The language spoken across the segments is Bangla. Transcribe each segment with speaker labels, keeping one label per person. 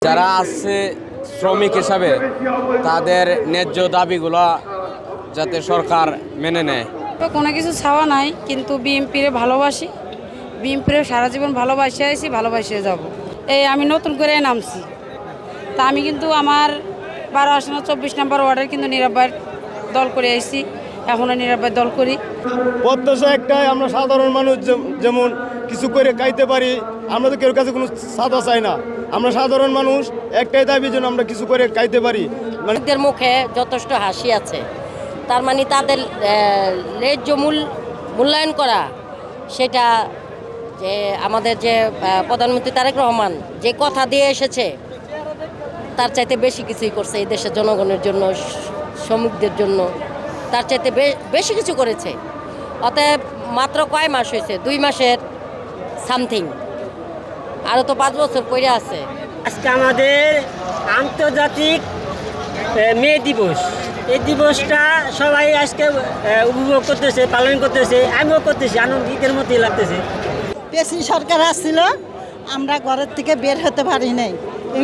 Speaker 1: যারা আছে শ্রমিক হিসাবে তাদের ন্যায্য দাবিগুলো যাতে সরকার মেনে নেয়।
Speaker 2: কোনো কিছু চাওয়া নাই, কিন্তু বিএনপির ভালোবাসি, বিএনপির সারা জীবন ভালোবাসে আছি, ভালোবাসে যাব। এই আমি নতুন করে নামছি, তা আমি কিন্তু আমার 12 আসন 24 নম্বর ওয়ার্ডের কিন্তু নিরাপদ দল করে আইছি, এখনও নিরাপদ দল করি।
Speaker 3: প্রত্যাশা একটাই, আমরা সাধারণ মানুষ যেমন কিছু করে খাইতে পারি, আমরা তো কেউ কাছে কোনো সাদা চাই না। আমরা সাধারণ মানুষ, একটাই দাবি যেন আমরা কিছু করে খাইতে পারি।
Speaker 4: মানুষদের মুখে যথেষ্ট হাসি আছে, তার মানে তাদের ন্যায্য মূল্যায়ন করা, সেটা যে আমাদের যে প্রধানমন্ত্রী তারেক রহমান যে কথা দিয়ে এসেছে তার চাইতে বেশি কিছুই করছে এই দেশের জনগণের জন্য, শ্রমিকদের জন্য, তার চাইতে বেশি কিছু করেছে। অতএব মাত্র কয় মাস হয়েছে, 2 মাসের সামথিং, আরও তো 5 বছর পরে আছে।
Speaker 5: আজকে আমাদের আন্তর্জাতিক মে দিবস, এই দিবসটা সবাই আজকে উপভোগ করতেছে, পালন করতেছে, আমিও করতেছি, আনন্দিতের মতোই লাগতেছে।
Speaker 6: পেশি সরকার আসছিল, আমরা ঘরের থেকে বের হতে পারি নাই।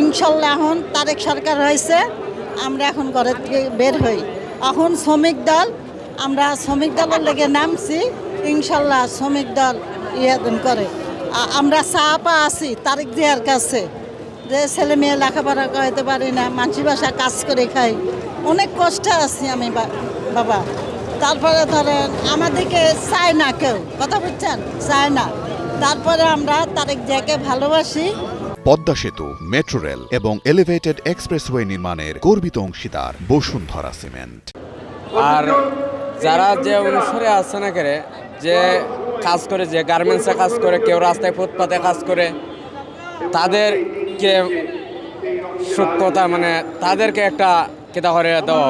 Speaker 6: ইনশাল্লাহ এখন তারেক সরকার হয়েছে, আমরা এখন ঘরের থেকে বের হই। এখন শ্রমিক দল, আমরা শ্রমিক দলের লেগে নামছি, ইনশাল্লাহ শ্রমিক দল করে। আমরা চাপা আছি তারেক জিয়ার কাছে, যে ছেলে মেয়ে লেখাপড়া করাইতে পারি না, মানসি ভাষা কাজ করে খাই, অনেক কষ্টে আছি আমি বাবা। তারপরে ধরেন আমাদেরকে চায় না কেউ, কথা বুঝছেন, চায় না। তারপরে আমরা তারেক জিয়াকে ভালোবাসি।
Speaker 7: পদ্মা সেতু, মেট্রো রেল এবং এলিভেটেড এক্সপ্রেসওয়ে নির্মাণের গর্বিত অংশীদার বসুন্ধরা সিমেন্ট।
Speaker 1: আর যারা যে অনুসারে আছে না করে, যে কাজ করে, যে গার্মেন্টসে কাজ করে, কেউ রাস্তায় ফুটপাতে কাজ করে, তাদেরকে সূক্ষ্মতা মানে তাদেরকে একটা কেতা করে দেওয়া।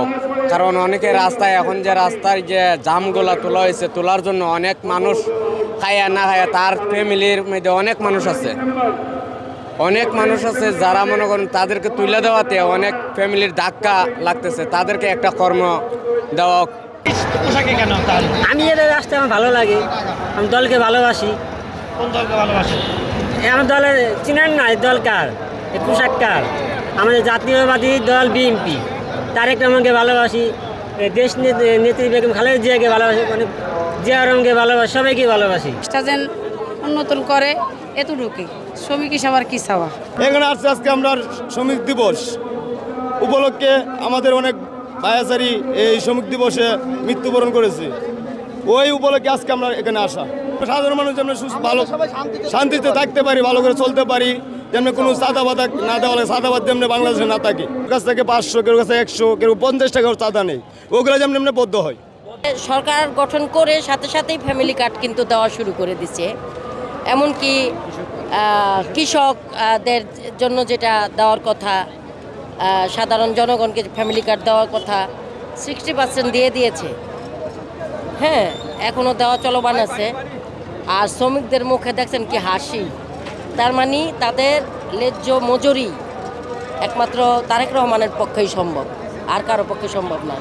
Speaker 1: কারণ অনেকে রাস্তায় এখন যে রাস্তায় যে জামগুলা তোলা হয়েছে, তোলার জন্য অনেক মানুষ খায়া না খায়া, তার ফ্যামিলির মধ্যে অনেক মানুষ আছে, যারা মনে করেন তাদেরকে তুলে দেওয়াতে অনেক ফ্যামিলির ধাক্কা লাগতেছে, তাদেরকে একটা কর্ম দেওয়া।
Speaker 5: আমি এর রাস্তা আমার ভালো লাগে, আমি দলকে ভালোবাসি।
Speaker 8: কোন দলকে ভালোবাসেন?
Speaker 5: আমার দলের চিনেন না, এই দল কার, এই পোশাক কার? আমাদের জাতীয়বাদী দল বিএনপি, তারেক রহমানকে ভালোবাসি, দেশ নেত্রী বেগম খালেদা জিয়াকে ভালোবাসি, মানে জিয়া রহমানকে ভালোবাসি, সবাইকে ভালোবাসি।
Speaker 2: যেন উন্নতন করে, এতটুকুই। শ্রমিক হিসাবে আর কি চাওয়া।
Speaker 3: এখানে আসছে আজকে আমরা শ্রমিক দিবস উপলক্ষে, আমাদের অনেক ভাইয়াচারী এই শ্রমিক দিবসে মৃত্যুবরণ করেছে। ওই উপলক্ষে আজকে আমরা এখানে আসা। সাধারণ মানুষ যেন ভালো শান্তিতে থাকতে পারি, ভালো করে চলতে পারি, যেমন কোনো চাঁদাবাদ না দেওয়া লাগে, চাঁদাবাদ যেমন বাংলাদেশে না থাকে। কাছ থেকে 500, কেউ কাছে 100, কেউ 50 টাকার চাঁদা নেই, ওগুলো যেমন এমনি বদ্ধ হয়।
Speaker 4: সরকার গঠন করে সাথে সাথেই ফ্যামিলি কার্ড কিন্তু দেওয়া শুরু করে দিচ্ছে। এমনকি কৃষকদের জন্য যেটা দেওয়ার কথা, সাধারণ জনগণকে ফ্যামিলি কার্ড দেওয়ার কথা, 60% দিয়ে দিয়েছে। হ্যাঁ, এখনও দেওয়া চলমান আছে। আর শ্রমিকদের মুখে দেখছেন কি হাসি, তার মানে তাদের ন্যায্য মজুরি একমাত্র তারেক রহমানের পক্ষেই সম্ভব, আর কারো পক্ষে সম্ভব না।